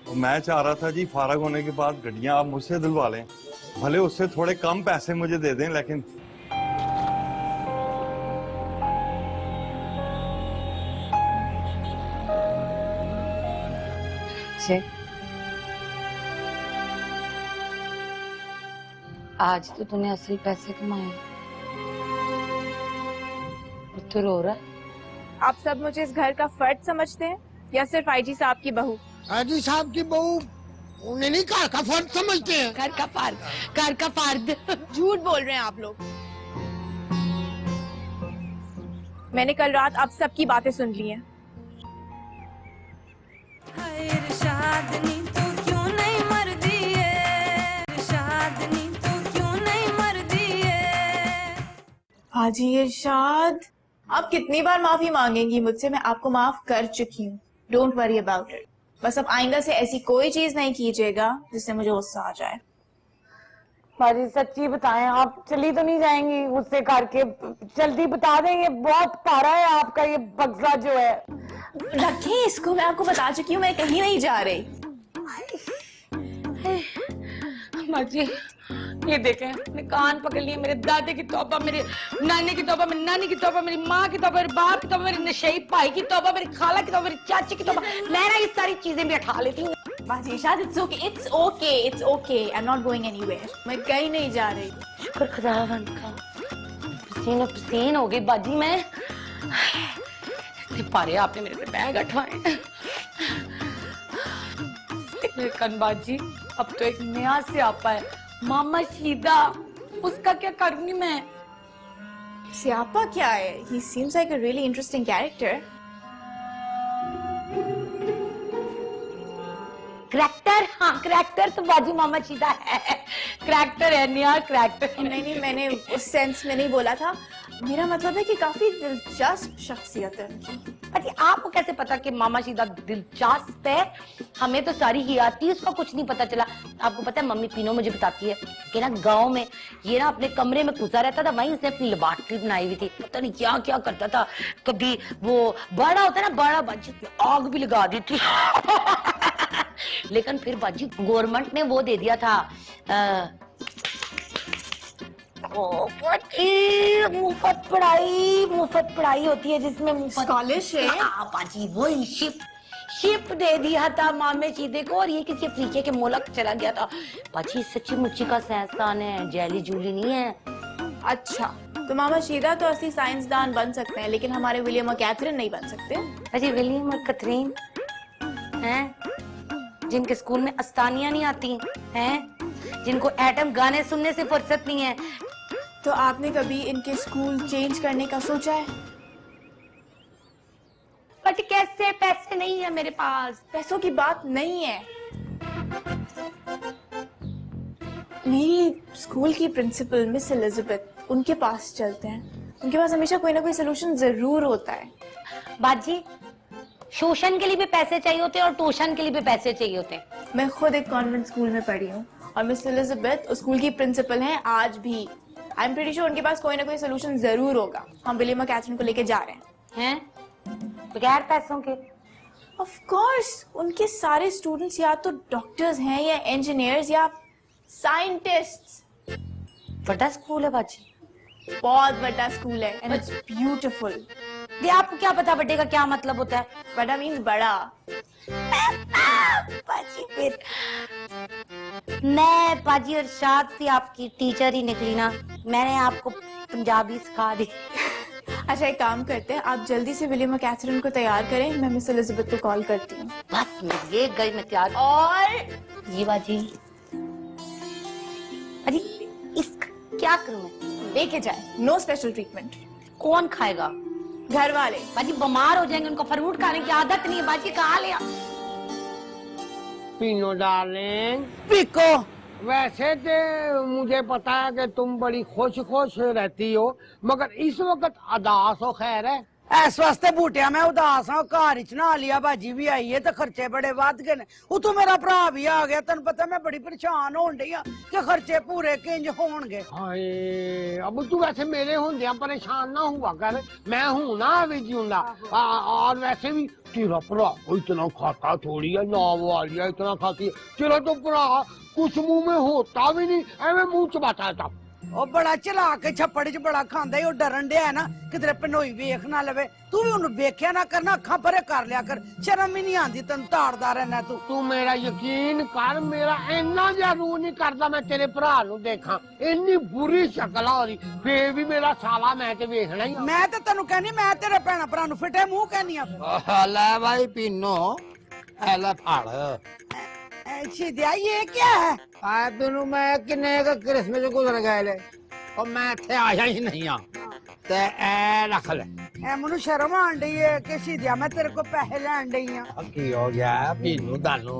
तो मैं चाह रहा था जी फारग होने के बाद गड्डियां आप मुझसे दिलवा लें, भले उससे थोड़े कम पैसे मुझे दे दें, लेकिन आज तो तूने असल पैसे कमाए तो रो रहा है। आप सब मुझे इस घर का फर्द समझते हैं या सिर्फ आईजी साहब की बहू? आईजी साहब की बहू उन्हें नहीं घर का फर्द समझते हैं। घर का फर्द झूठ बोल रहे हैं आप लोग। मैंने कल रात आप सबकी बातें सुन ली हैं। हाजी इरशाद, आप कितनी बार माफी मांगेंगी मुझसे? मैं आपको माफ कर चुकी हूँ। Don't worry about it. बस अब आइंदा से ऐसी कोई चीज नहीं कीजिएगा जिससे मुझे गुस्सा आ जाए। बाजी सच्ची बताएं, आप चली तो नहीं जाएंगी गुस्से करके? जल्दी बता दें, ये बहुत पारा है आपका ये बक्सा जो है। रखिए इसको, मैं आपको बता चुकी हूँ, मैं कहीं नहीं जा रही। बाजी ये देखें, अपने कान पकड़ लिए। मेरे दादे की तौबा, मेरे नानी की तौबा, मेरी नानी की तौबा, मेरी माँ की तौबा, मेरे बाप की तौबा, मेरे नशेई भाई की तौबा, मेरी खाला की तौबा, मेरी चाची की तौबा। मैं ना ये सारी चीजें भी उठा लेती हूँ। बाजी Irshad, it's okay, it's okay, it's okay. I am not going anywhere. मैं कहीं नहीं जा रही। शुक्र खुदावंद का, पसीनो पसीन हो गई बाजी। मैं इतने पारे आपने मेरे से बैग हटवाए। मेरे कन बाजी, अब तो एक नया से आपा है, मामा शीदा। उसका क्या करूंगी मैं? सियापा क्या है? He seems like a really interesting character. Character? हाँ करैक्टर तो बाजी मामा शीदा है। करैक्टर है, नया करैक्टर। नहीं, मैंने उस सेंस में नहीं बोला था। मेरा मतलब है कि काफी दिलचस्प शख्सियत है उनकी। अरे आपको कैसे पता कि मामा शीदा दिलचस्प है? हमें तो सारी ही आती है, उसका कुछ नहीं पता चला। आपको पता है मम्मी पीनो मुझे बताती है कि ना गांव में ये ना अपने कमरे में घुसा रहता था, वहीं उसने अपनी लेबॉर्ट्री बनाई हुई थी। पता नहीं क्या क्या करता था। कभी वो बड़ा होता है ना, बड़ा बाजी आग भी लगा दी थी। लेकिन फिर बाजी गवर्नमेंट ने वो दे दिया था, मुफ्त पढ़ाई होती है जिसमें स्कॉलरशिप। बाजी वही शिप दे दिया था मामे शीदे को, और ये किसी अफ्रीके के मुल्क चला गया था। बाजी सच्ची मुच्ची का साइंसदान है, जैली जूली नहीं है। अच्छा, तो मामा शीदा तो असली साइंसदान बन सकते हैं, लेकिन हमारे विलियम और कैथरीन नहीं बन सकते। अजी विलियम और कैथरीन हैं, जिनके स्कूल में अस्तानियां नहीं आती हैं, जिनको एटम गाने सुनने से फुर्सत नहीं है। तो आपने कभी इनके स्कूल चेंज करने का सोचा है? बट कैसे? पैसे नहीं है मेरे पास। पैसों की बात नहीं है। मेरी स्कूल की प्रिंसिपल मिस एलिजाबेथ, उनके पास चलते हैं। उनके पास हमेशा कोई ना कोई सोल्यूशन जरूर होता है। बाजी शोषण के लिए भी पैसे चाहिए होते हैं और ट्यूशन के लिए भी पैसे चाहिए होते हैं। मैं खुद एक कॉन्वेंट स्कूल में पढ़ी हूँ और मिस एलिजाबेथ उस स्कूल की प्रिंसिपल हैं आज भी। आई एम प्रीटी श्योर उनके पास कोई ना कोई सोल्यूशन जरूर होगा। हम विलियम और कैथरीन को लेके जा रहे हैं बगैर पैसों के। ऑफ कोर्स, उनके सारे स्टूडेंट्स या तो डॉक्टर्स हैं या इंजीनियर्स या साइंटिस्ट्स। बड़ा स्कूल है बाजी, बहुत बड़ा स्कूल है एंड इट्स ब्यूटीफुल। ये आपको क्या पता बड़े का क्या मतलब होता है? बड़ा मीन्स बड़ा। बाजी फिर मैं बाजी इरशाद थी आपकी टीचर ही निकली ना, मैंने आपको पंजाबी सिखा दी। अच्छा एक काम करते हैं, आप जल्दी से विलियम और कैथरीन को तैयार करें, मैं मिस एलिजाबेथ को कॉल करती हूँ। बस मैं ये गई मैं तैयार। और ये बाजी अरे इस क्या करूँ मैं? लेके जाए, नो स्पेशल ट्रीटमेंट। कौन खाएगा? घर वाले। बाजी बीमार हो जाएंगे, उनको फ्रूट खाने की आदत नहीं है। बाजी कहाँ ले? पीनो डार्लिंग, पिको वैसे तो मुझे पता है कि तुम बड़ी खुश रहती हो, मगर इस वक्त अदास हो। खैर है? इस वास्ते बूटिया मैं उदास हाँ घर च ना लिया बाजी भी आई है तो खर्चे बड़े वध गए ने उतों मेरा भरा भी आ गया तेन पता मैं बड़ी परेशान होन डई हाँ कि खर्चे पूरे किंज होणगे हाय अब तू वैसे मेरे होंदिया परेशान ना हुआ कर, मैं हूं ना अभी जिंदा। और वैसे भी तेरा भरा इतना खाता थोड़ी है, ना वालिया इतना खाती है। तेरा तो भरा कुछ मुंह में होता भी नहीं, एवं मुंह चबाता था। ओ बड़ा चला के छप्पड़ च बड़ा खांदा ही, ओ डरन डया है ना किधरे पनोई वेख ना लवे। तू भी उन्हें वेख्या ना करना, अखा परे कर लिया कर, शर्म ही नहीं आंदी तेन ताड़दा रहना तू। तू मेरा यकीन कर, मेरा इन्ना जिहा रूह नहीं करदा मैं तेरे भरा नू देखा, इन्नी बुरी शक्ल आ ओदी, फिर भी मेरा साला मैं ते वेखना ही। मैं ते तेनू कहनी मैं तेरे भैणा भरा नू फिटे मुंह कहनी आ। ले भाई पीनो, ले फाड़। शिद्या ये क्या है? तेनू मैं किन्ने क्रिसमस गुजर गए ले, और मैं इत्थे आया ही नहीं आ, ते ए रख ले। ए मैनू शर्म आन डई है कि शिद्या मैं तेरे को पैसे लैन डई हां। की हो गया पीनू दानू,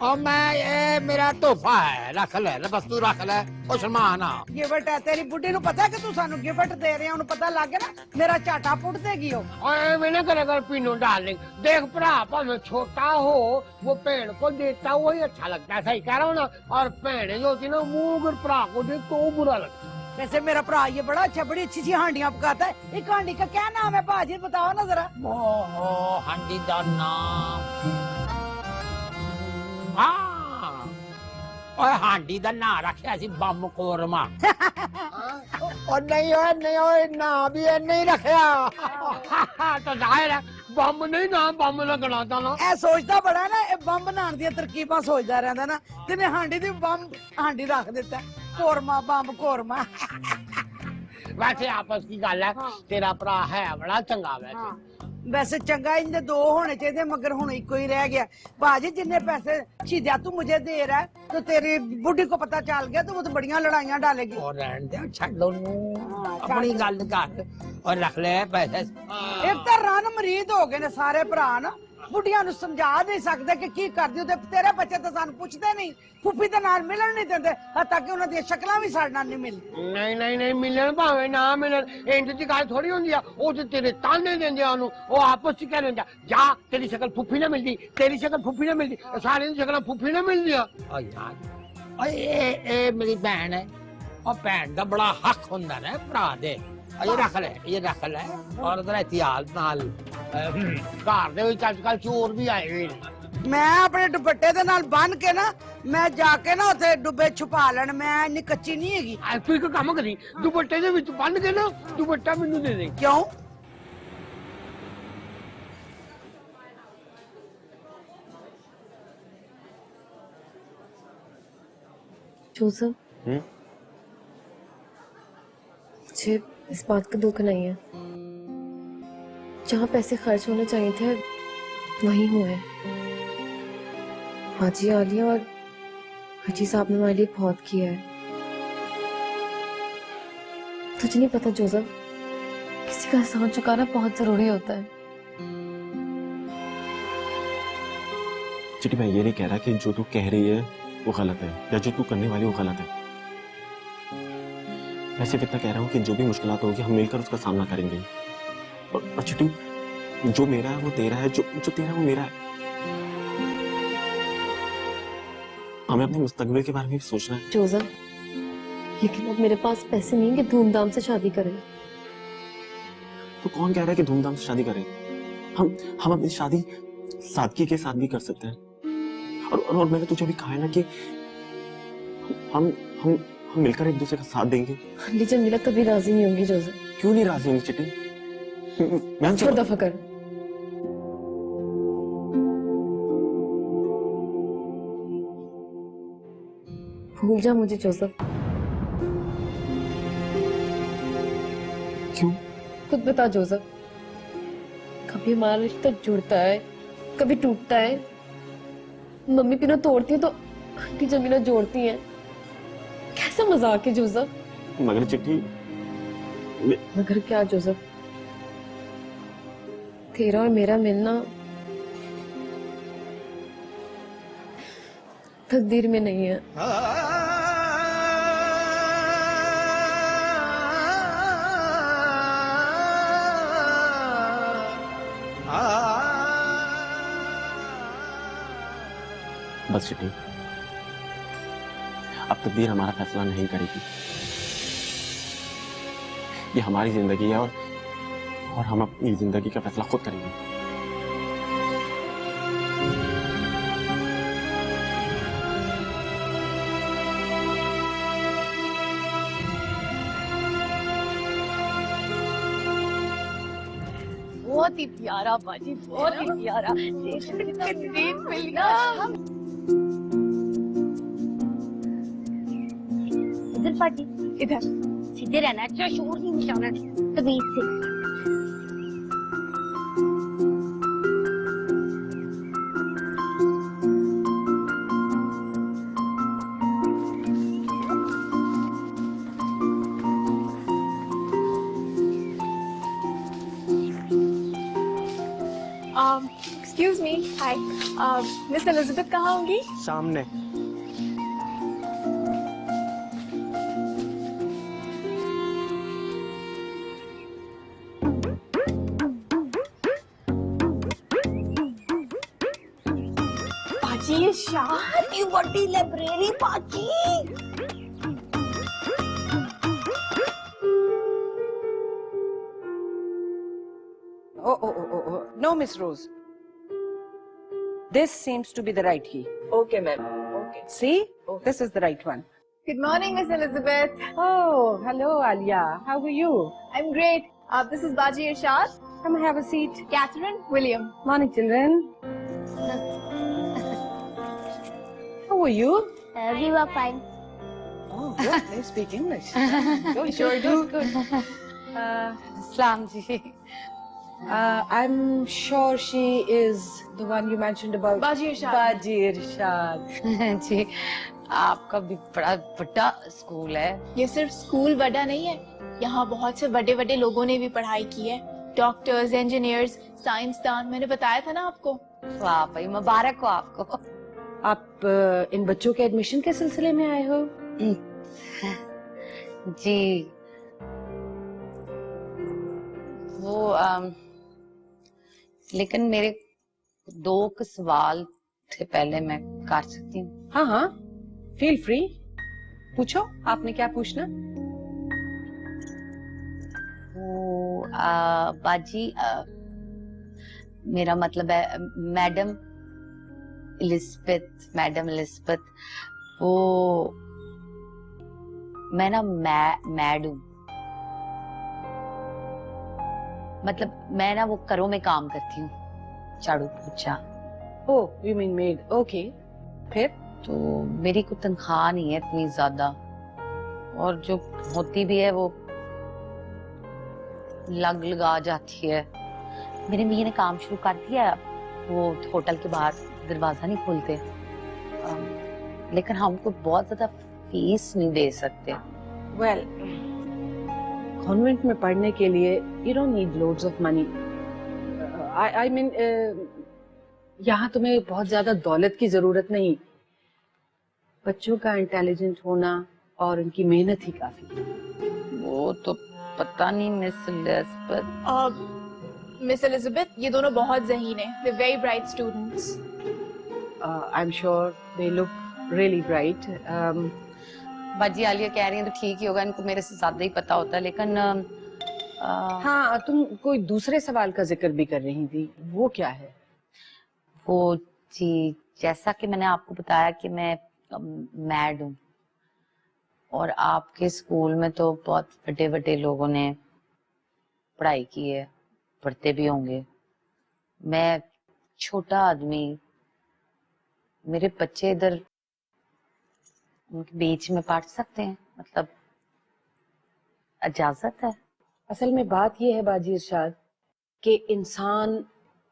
और मैं ये मेरा तोहफा है, रख ले, बस तू रख ले, ओ शर्मान आ। गिफ्ट है तेरी बुढ़ी नू पता है कि तू सानू गिफ्ट दे रहे हैं, उन्हें पता लग गया ना मेरा चाटा पुट देगी ओ। और मैंने करे कर पीनू डार्लिंग, देख भरा भावे छोटा हो वो भैन को देता वही अच्छा लगता है, सही कह रहा हूँ ना। और भैन जो होती ना वो अगर भरा को दे तो बुरा लगता है। वैसे मेरा भरा ये बड़ा अच्छा, बड़ी अच्छी सी हांडियां पकाता है। एक हांडी का क्या नाम है बाजी बताओ ना जरा। ओहो हांडी दा नाम, हाँ ओए हांडी दा ना रखिया सी बम कोरमा। और नहीं ओए ना भी नहीं रखिया। तो जाहिर है बम नहीं ना, बम लगना था ना। ए सोचता बड़ा है ना, ए बम बनाने दी तरकीबां सोचदा रहंदा ना, तेने हांडी दी बम हांडी रख देता, कोरमा बम कोरमा। वैसे आपस की गल है, तेरा भरा है बड़ा चंगा वैसे। वैसे चंगा इनके दो होने चाहिए, मगर हुण इको ही रह गया। बाजी जिन्ने पैसे शिद्या तू मुझे दे रहा है, तो तेरी बुढ़ी को पता चल गया तो वो तो बढ़िया लड़ाइयां डालेगी। और रहन दे, छड्डो नू, अपनी गल कर और रख ले पैसे। एक तो रन मरीद हो गए ने सारे भरा ना, बुढ़िया नु समझा नहीं सकते कि की कर दियो, ते तेरे बच्चे तो सानू पुछदे नहीं, फुफी दे नाल मिलन नहीं देंदे, हत्ता कि उन्हां दी शक्लां भी साडे नाल नहीं मिलदी। नहीं मिलन भावे ना मिलन, इंज दी गल थोड़ी हुंदी आ। ओ ते तेरे ताने देंदे ओनू, ओ आपस च कह रहे जा तेरी शक्ल फुफी ना मिलदी, तेरी शक्ल फुफी ना मिलदी, सारे दी शक्लां फुफी ना मिलदियां। ओ यार ए मेरी भैन है, और भैन दा बड़ा हक हुंदा ना भरा दे। ये रख ले और उधर एहतियात नाल, घर दे विच अजकल चोर भी आए हुए ने। मैं अपने दुपट्टे दे नाल बन के ना, मैं जाके ना उथे डुब्बे छुपा लेन, मैं इन्नी कच्ची नहीं हैगी। तू एक काम करी, दुपट्टे दे विच बन के ना दुपट्टा मैनू दे दे। क्यों? जोसेफ, मुझे इस बात का दुख नहीं है, जहाँ पैसे खर्च होने चाहिए थे वहीं हुए। हाजी आलिया और हाजी साहब ने हमारे लिए बहुत किया है। तुझे नहीं पता जोसेफ, किसी का एहसान चुकाना बहुत जरूरी होता है। चिट्टी, मैं ये नहीं कह रहा कि जो तू कह रही है वो गलत है, या जो तू करने वाली वो गलत है। मैं सिर्फ इतना कह रहा हूँ कि जो भी मुश्किलात होगी हम मिलकर उसका सामना करेंगे। और चिट्टी, जो मेरा है वो तेरा है, जो तेरा है वो मेरा है। हमें अपने मुस्तकबिल के बारे में भी सोचना है। जोसेफ, लेकिन अब मेरे पास पैसे नहीं है कि धूमधाम से शादी करें। तो कौन कह रहा है कि धूमधाम से शादी करें? हम अपनी शादी सादगी के साथ भी कर सकते हैं। और मैंने तुझे भी कहा है ना कि हम मिलकर एक दूसरे का साथ देंगे। आंटी जमीला कभी राजी नहीं होंगी जोसेफ। क्यों नहीं राजी होंगी चिट्टी? मैं छोड़ दफा कर। भूल जा मुझे जोसेफ। क्यों? खुद बता जोसेफ, कभी हमारा रिश्ता जुड़ता है, कभी टूटता है। मम्मी पीनो तोड़ती है तो आंटी जमीला जोड़ती है। कैसा मजाक है जोसेफ? मगर चिट्ठी, मगर क्या जोसेफ, तेरा और मेरा मिलना तकदीर में नहीं है। बस शिफी, अब तकदीर हमारा फैसला नहीं करेगी। ये हमारी जिंदगी है और हम अपनी जिंदगी का फैसला खुद करेंगे। बहुत ही प्यारा बाजी, बहुत ही प्यारा। देख मिल गया। इधर पाजी, इधर सीधे रहना, अच्छा शोर नहीं मचाना, तमीज से। एक्सक्यूज मी, हाय, मिस एलिजाबेथ कहाँ होंगी? सामने। बाजी इरशाद, यू बड़ी लाइब्रेरी पाजी। Oh. No, Miss Rose. This seems to be the right key. Okay, ma'am. Okay. See? This is the right one. Good morning, Miss Elizabeth. Oh, hello, Alia. How are you? I'm great. This is Baji Irshad. Come have a seat. Catherine, William. Morning, children. How are you? We were fine. Oh, good. They speak English. Good, Sure do. good. सलाम जी। I'm sure she is the one you mentioned about. Baji Irshad. Baji Irshad. जी, आपका भी बड़ा बड़ा school है। ये सिर्फ school बड़ा नहीं है, यहाँ बहुत से बड़े बड़े लोगों ने भी पढ़ाई की है। डॉक्टर्स, इंजीनियर्स, साइंसदान, मैंने बताया था ना आपको। वाह भाई, मुबारक हो आपको। आप इन बच्चों के एडमिशन के सिलसिले में आए हो? जी, वो लेकिन मेरे 2 सवाल थे, पहले मैं कर सकती हूँ? हाँ हाँ, फील फ्री, पूछो, आपने क्या पूछना? वो बाजी, मेरा मतलब है मैडम एलिजाबेथ, वो मैं ना मैड हूँ, मतलब मैं ना वो घरों में काम करती हूँ, झाड़ू पोछा। ओह, यू मीन मेड, ओके। फिर? तो मेरी कोई तनख्वाह नहीं है इतनी ज्यादा, और जो होती भी है वो लगा जाती है। मेरे मियां ने काम शुरू कर दिया, वो होटल के बाहर दरवाजा नहीं खोलते, लेकिन हमको बहुत ज्यादा फीस नहीं दे सकते। वेल, कॉन्वेंट में पढ़ने के लिए you don't need loads of money. I mean, यहाँ तुम्हें बहुत ज्यादा दौलत की जरूरत नहीं, बच्चों का इंटेलिजेंट होना और उनकी मेहनत ही काफी है। वो तो पता नहीं मिस एलिजाबेथ। मिस एलिजाबेथ, ये दोनों बहुत ज़हीन हैं। They're very bright students. I'm sure they look really bright. बाजी आलिया कह रही है तो ठीक ही होगा, इनको मेरे से ज्यादा ही पता होता है, लेकिन हाँ, तुम कोई दूसरे सवाल का जिक्र भी कर रही थी, वो क्या है? वो जी, जैसा कि मैंने आपको बताया कि मैं मैड हूँ, और आपके स्कूल में तो बहुत बड़े बड़े लोगों ने पढ़ाई की है, पढ़ते भी होंगे। मैं छोटा आदमी, मेरे बच्चे इधर उनके बीच में पढ़ सकते हैं, मतलब इजाजत है? असल में बात यह है बाजी इरशाद कि इंसान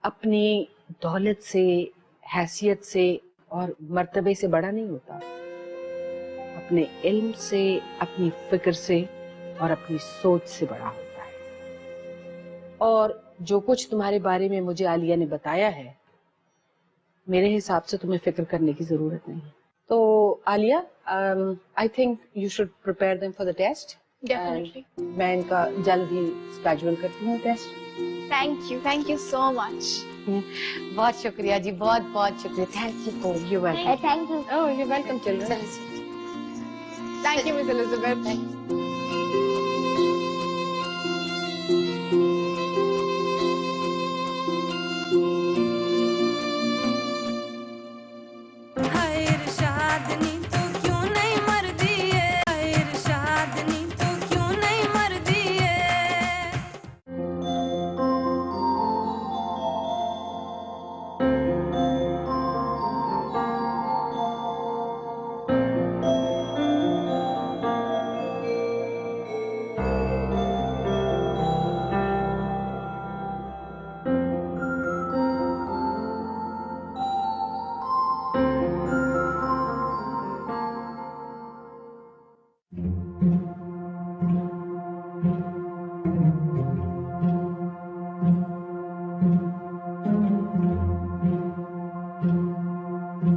अपनी दौलत से, हैसियत से और मर्तबे से बड़ा नहीं होता, अपने इल्म से, अपनी फिक्र से और अपनी सोच से बड़ा होता है। और जो कुछ तुम्हारे बारे में मुझे आलिया ने बताया है, मेरे हिसाब से तुम्हें फिक्र करने की जरूरत नहीं। तो Alia, I think you should prepare them for the test. Definitely. मैं इनका जल्द ही स्केड्यूल करती हूँ test. Thank you so much. बहुत शुक्रिया जी, बहुत बहुत शुक्रिया। Thank you for you welcome. Thank you. Oh you welcome children. Thank you miss Elizabeth.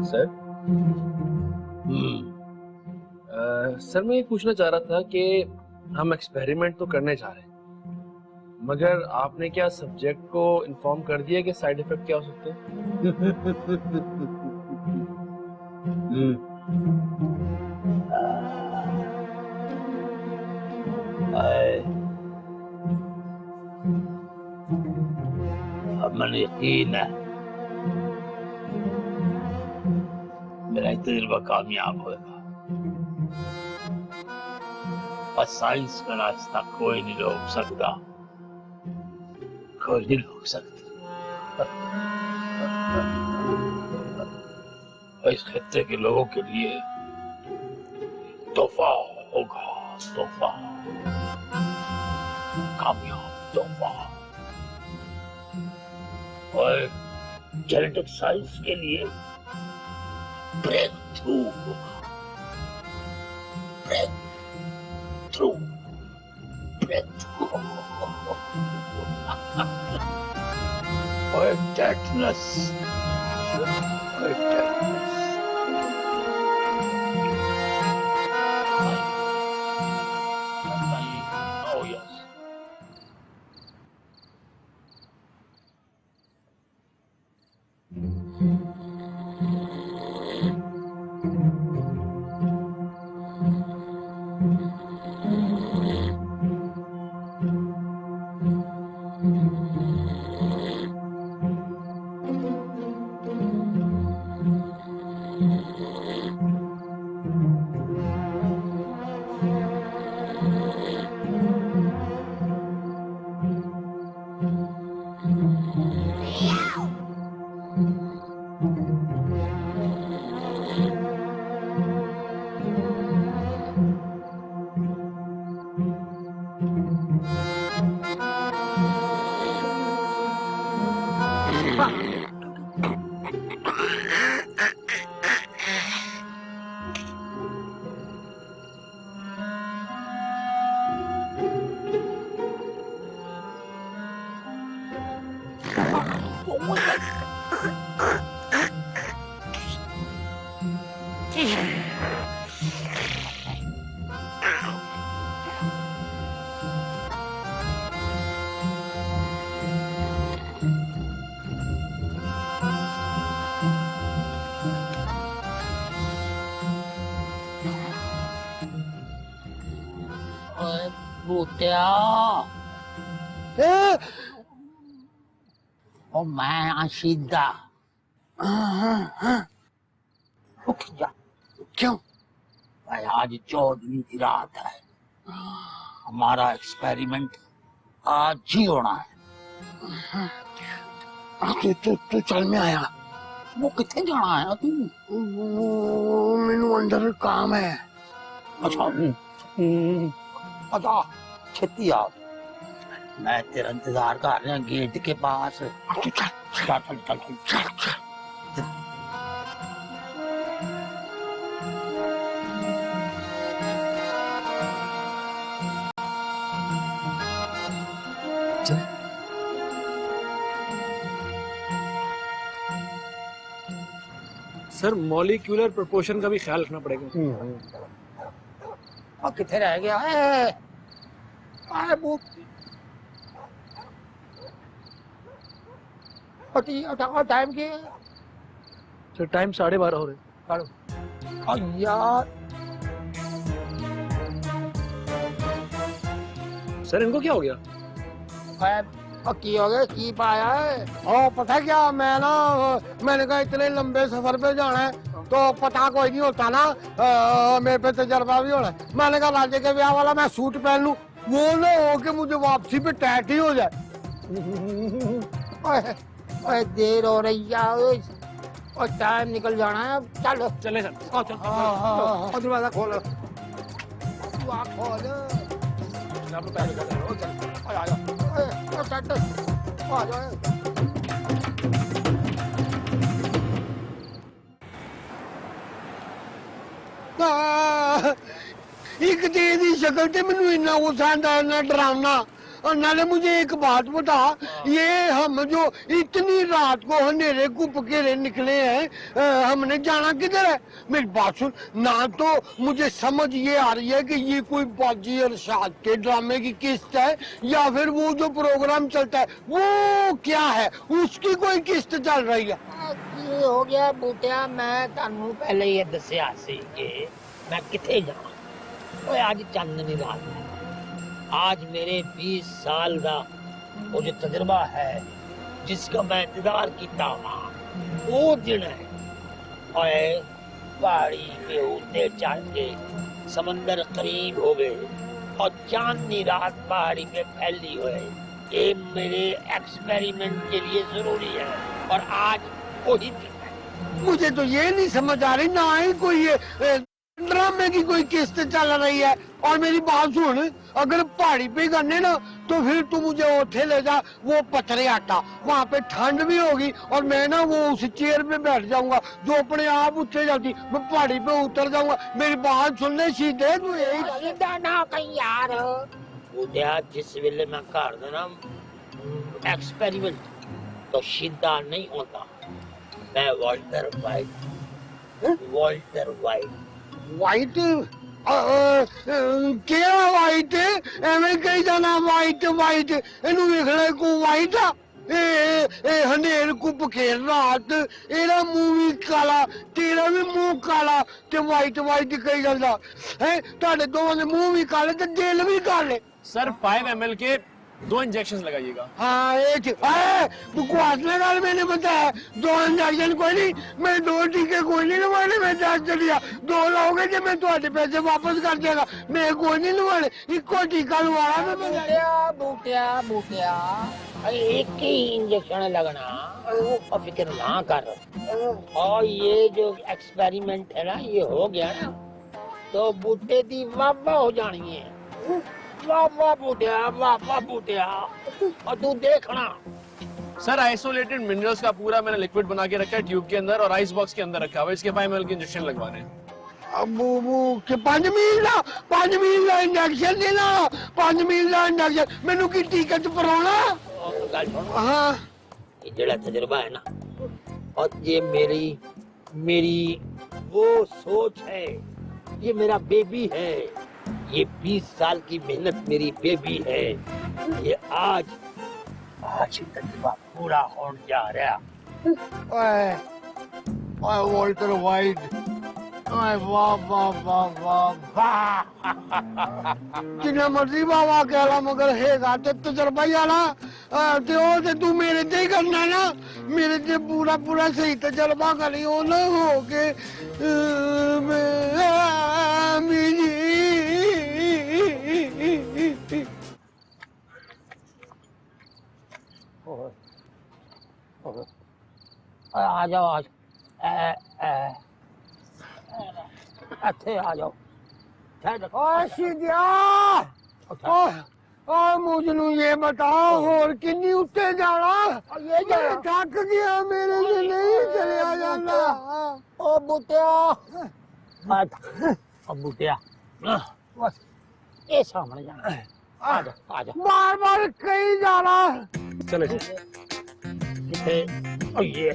Sir sir मैं ये पूछना चाह रहा था कि हम एक्सपेरिमेंट तो करने जा रहे हैं, मगर आपने क्या सब्जेक्ट को इन्फॉर्म कर दिया कि साइड इफेक्ट क्या हो सकते हैं? अब मैंने यकीन है मेरा तजुर्बा कामयाब होगा। और साइंस का रास्ता कोई नहीं रोक सकता, कोई नहीं रोक सकता। और इस खत्ते के लोगों के लिए तोहफा होगा, तोहफा, कामयाब तोहफा। और जेनेटिक साइंस के लिए ब्रेक थ्रू होगा, ब्रेक थ्रू, ब्रेक थ्रू। और टेटनस, और टेटनस। Oh yes. बूटिया और मैं आशीदा उठ जा। क्यों भाई? आज 14वीं की रात है, हमारा एक्सपेरिमेंट आज ही होना है। तू चल में आया, वो कितने जाना आया तू? मैनू अंदर काम है। अच्छा अच्छा छेती आ, मैं तेरा इंतजार कर रहा गेट के पास। चल चल चल चल चल चल। सर मॉलिक्यूलर प्रोपोर्शन का भी ख्याल रखना पड़ेगा। और कितने रह गया है? और टाइम क्या है? सर टाइम 12:30 हो रहे। और यार सर इनको क्या हो गया? की हो गया, की पाया है? और पता क्या, मैंने कहा इतने लंबे सफर पे जाना है तो पता कोई नहीं होता ना, मेरे पे तजर्बा भी होना है। मैंने कहा राजे के ब्याह वाला मैं सूट पहन लूं, वो ना हो के मुझे वापसी पे टैट ही हो जाए। ओए देर हो रही है और टाइम निकल जाना है। चलो चले सर। हाँ, दरवाजा खोलो, खोल। आप लोग पहले कर रहे हो। चल। आ जाओ। एक तेरी शक्ल ते मैनू इन्ना गुस्सा आंदा, इन्ना डरावना। और नाले मुझे एक बात बता, ये हम जो इतनी रात को अंधेरे घुप घेरे निकले हैं, हमने जाना किधर है? मेरी बात सुन, ना तो मुझे समझ ये आ रही है कि ये कोई बाजी अरशाद के ड्रामे की किस्त है या फिर वो जो प्रोग्राम चलता है वो क्या है, उसकी कोई किस्त चल रही है। ये हो गया बूटिया, मैं तानू पहले ये दसिया सी कि मैं किथे जावां। ओए आज चांदनी रात है, आज मेरे 20 साल का वो जो तजुर्बा है जिसका मैं इंतजार किया वो दिन है। और पहाड़ी पे होते चढ़ के समंदर करीब हो गए और चांदनी रात पहाड़ी पे फैली हुई, ये मेरे एक्सपेरिमेंट के लिए जरूरी है और आज वही दिन है। मुझे तो ये नहीं समझ आ रही, ना ही कोई ये ड्रामे की कोई किस्त चल रही है। और मेरी बात सुन, अगर पहाड़ी पे करने ना तो फिर तू मुझे उठे ले जा, वो पथरे आटा, वहाँ पे ठंड भी होगी और मैं ना वो उस चेयर पे बैठ जाऊंगा जो अपने आप उठे जाती, मैं पहाड़ी पे उतर जाऊंगा। मेरी बात सुनने सीधे तू यही सीधा ना कहीं यार। उद्या जिस वेले मैं कर देना एक्सपेरिमेंट तो सीधा नहीं होता। मैं वॉल्टर वाइट वाइट क्या वाइट एवं कही जाना वाइट वाइट इनू वेखना को वाइट आ हनेर घुप घेर रात, एरा मुंह भी काला, तेरा भी मुंह काला ते वाइट वाइट कही जाता है। तुहाडे दोवां दे मुंह भी काले ते दिल भी काले। सर 5 ml के 2 इंजेक्शन लगाइएगा। हाँ ये बकवास लगा, मैंने बताया 2 इंजेक्शन कोई नहीं, मैं 2 टीके कोई नहीं लवाने, मैं 10 चलिया 2 लाओगे जो मैं तुम्हारे पैसे वापस कर देगा, मैं कोई नहीं लवाने, इको टीका लवाना मैं। बूटिया एक ही इंजेक्शन लगना, वो फिक्र ना कर। और ये जो एक्सपेरिमेंट है ना ये हो गया ना तो बूटे की वाह हो जानी है। वाह बूटिया और तू देखना। सर आइसोलेटेड मिनरल्स का पूरा मैंने लिक्विड बना के रखा है ट्यूब के अंदर और आइस बॉक्स के अंदर रखा हुआ है। इसके 5 ml के इंजेक्शन लगवाने हैं। अब वो के 5 मील का इंजेक्शन देना, 5 मील का इंजेक्शन मैनू की टीका च पराउना। गल सुन, हाँ ये जेड़ा तजुर्बा है ना और ये मेरी वो सोच है, ये मेरा बेबी है, ये 20 साल की मेहनत मेरी बेबी है। ये आज तजुर्बा पूरा होने जा रहा। ओए वॉल्टर वाइट, ओए वाह जिन्ना मर्जी वाह कह ला, मगर है तजुर्बा ही आना ते ओ ते तू मेरे ते ही करना ना, मेरे ते पूरा सही तजुर्बा करी ओ ना हो के आ जाओ आज अच्छे आ जाओ। मुझे ये बताओ और किन्नी उत्ते जाना, ये थक गया मेरे से नहीं चलिया जाना। ओ बूटिया बस ये सामने जाना, आ जा बार कहीं जाना। चले किथे ये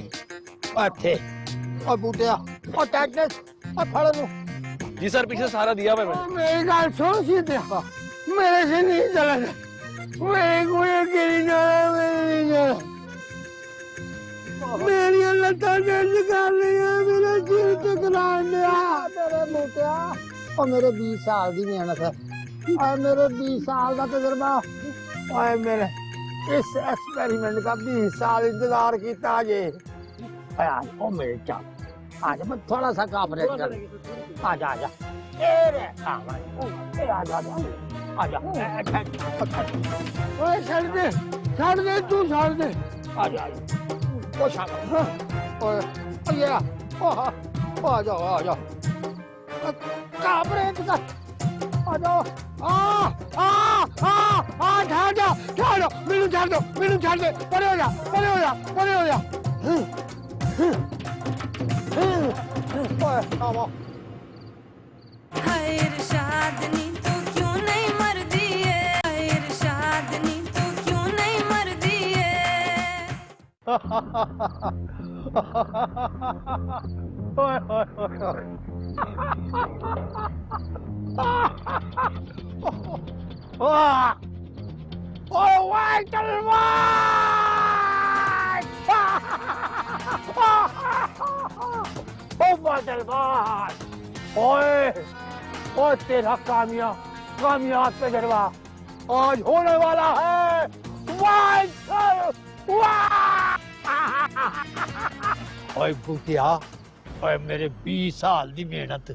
अच्छे और बूटिया और टैक्स और फड़ लो। जी सर पीछे सहारा दिया हुआ है मैंने। मेरी गल सुन सीधे, मेरे से नहीं चला, मेरे को ये गिरी जाना, मेरे नहीं जाना। मेरी लत्तां दर्द कर रही है, मेरा सिर टकरान दिया। मेरे बूटिया और मेरे 20 साल की मेहनत है और मेरे 20 साल का तजुर्बा और मेरे इस एक्सपेरिमेंट का 20 साल इंतजार किया जे। आज ओ मेरे चाल आज मैं थोड़ा सा कॉपरेट कर। आजा आजा ए रे आजा आजा आजा ओए छोड़ दे तू छोड़ दे। आजा ओ शाबाश ओए ये आजा आजा कॉपरेट कर। आजा ठहर जा मैनू छड़ दो परे हो जा हाय इरशादनी तू क्यों नहीं मरदी है, हाय इरशादनी तू क्यों नहीं मरदी है। ओए तेरा कामयाब तजर्बा आज होने वाला है। ओए बुटिया ओए मेरे 20 साल की मेहनत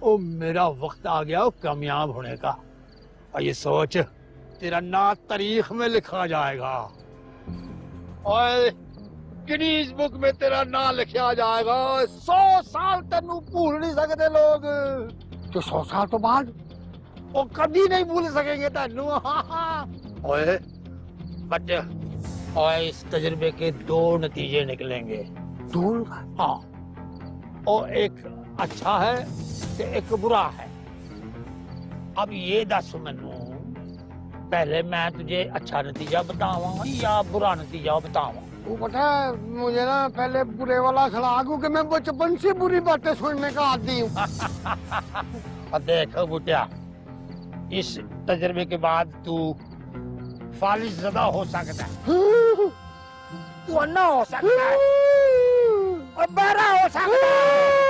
ओ मेरा वक्त आ गया कामयाब होने का। और ये सोच तेरा नाम तारीख में लिखा जाएगा। ओए गिनीज बुक में तेरा नाम लिखा जाएगा। 100 साल तेनू भूल नहीं सकते लोग, तो 100 साल तो बाद वो कभी नहीं भूल सकेंगे तेनू। ओए बच्चे ओए इस तजुर्बे के 2 नतीजे निकलेंगे। 2? हाँ और एक अच्छा है ते एक बुरा है। अब ये दस मैनू पहले मैं तुझे अच्छा नतीजा बतावा या बुरा नतीजा बतावा। वो पता है मुझे ना पहले बुरे वाला खिला क्योंकि मैं बचपन से बुरी बातें सुनने का आदी हूँ। अब देखो बुटिया इस तजर्बे के बाद तू फालिश ज़दा हो सकता है, तू अन्ना हो सकता है और बहरा हो सकता है।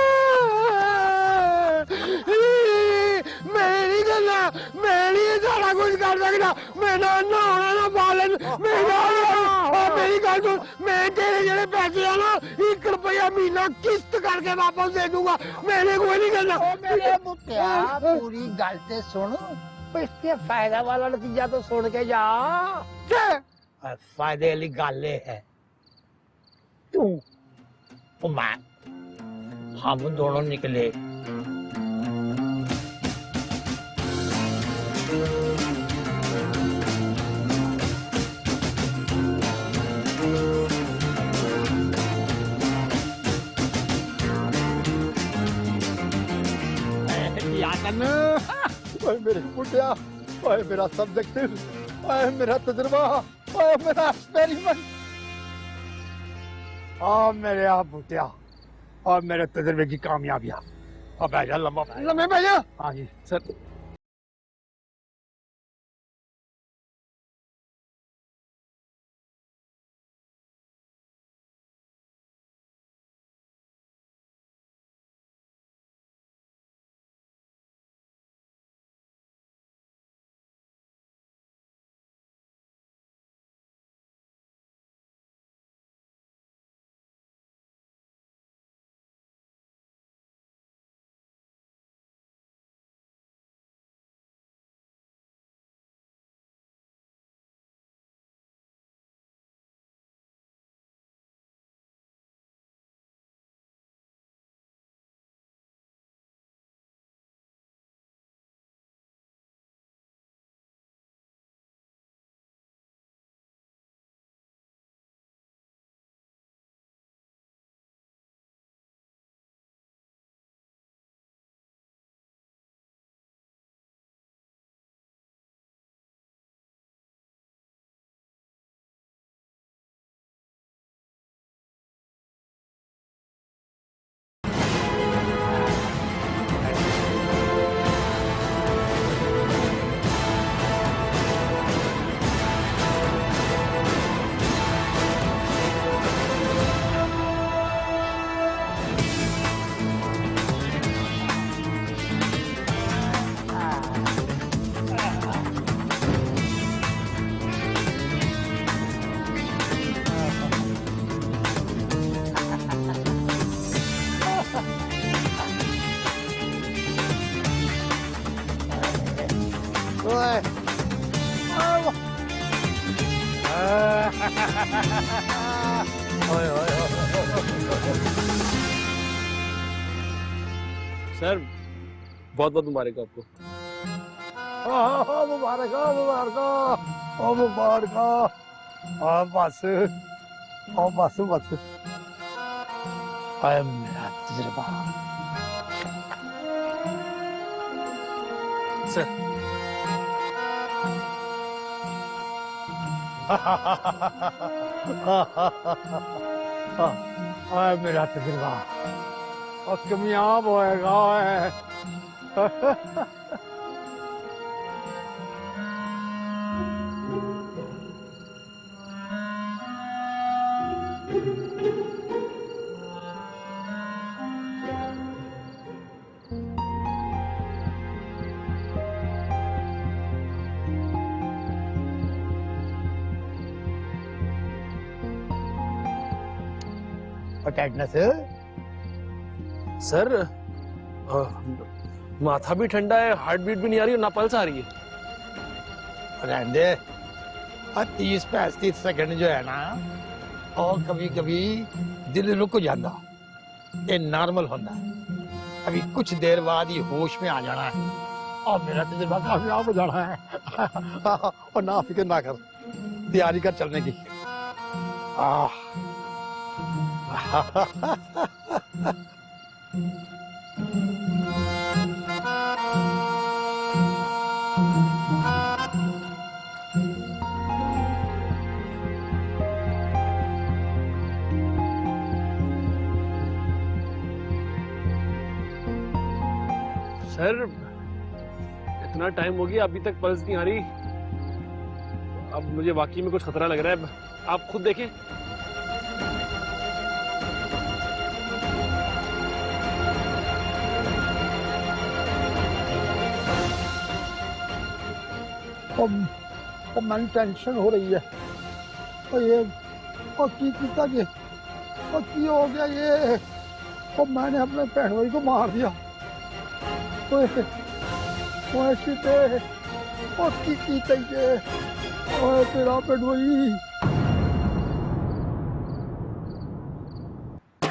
मेरी गल्ला मेरी सारा कुछ कर सकता, मेरा अन्ना होना ना पालन मेरा। मेरी गल सुन, मैं तेरे जेड़े पैसे है ना 1 रुपया महीना किस्त करके वापस दे दूंगा, मैंने कोई नहीं करना। मेरे बुटिया पूरी गल ते सुन, इसके फायदा वाला नतीजा तो सुन के जा। फायदे वाली गल है तू और मैं हम दोनों निकले ओए मेरे बुटिया ओए मेरा सब्जेक्टिव ओए मेरा तजुर्बा ओए मेरा एक्सपेरिमेंट आ मेरे आप बुटिया और मेरे तजुर्बे की कामयाबियां। अब आजा लम्बे भैया। हाँ जी सर। ओए ओए सर बहुत बहुत मुबारक आपको। मुबारक हो, मुबारक हो, ओ मुबारक हो। बस ओ बस बस आए मेरा तजुर्बा। सर आए मेरा तजुर्बा और कामयाब होएगा। अटेंडेंस सर माथा भी ठंडा है, हार्ट बीट भी नहीं आ रही और ना पल्स आ रही है। रहने 30-35 सेकंड जो है ना और कभी कभी दिल रुक जाता, ये नॉर्मल होता है। अभी कुछ देर बाद ही होश में आ जाना है और मेरा तजुर्बा कामयाब हो जाना है। और ना फिक्र ना कर, तैयारी कर चलने की। सर इतना टाइम हो गया अभी तक पल्स नहीं आ रही। अब मुझे वाकई में कुछ खतरा लग रहा है, आप खुद देखें। और मन टेंशन हो रही है और ये और की कितना ये और की हो गया ये और मैंने अपने बहन भाई को मार दिया। सीते और की चाहिए और तेरा बहन भाई।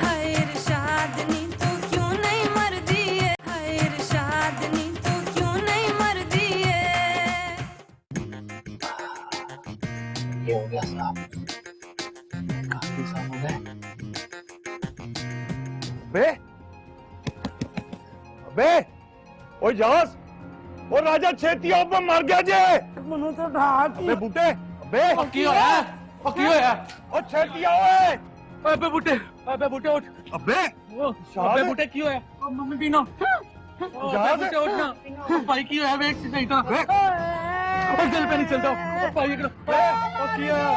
हाय इरशाद नी तू क्यों नहीं मर दिए, हाय इरशाद नी तू क्यों नहीं मर दिए। ये हो गया साहब, काफी साल हो गए। बे अबे ओ जास ओ राजा छेती आओ पे मर गया जे मनु तो ढाक अबे बूटे अबे की होया ओ की होया ओ छेती आओ ए अबे बूटे उठ। अबे अबे बूटे की होया मम्मी पीनो जास बूटे उठ ना भाई की होया वेट नहीं था बे और दिल पे नहीं चलता भाई ओ की होया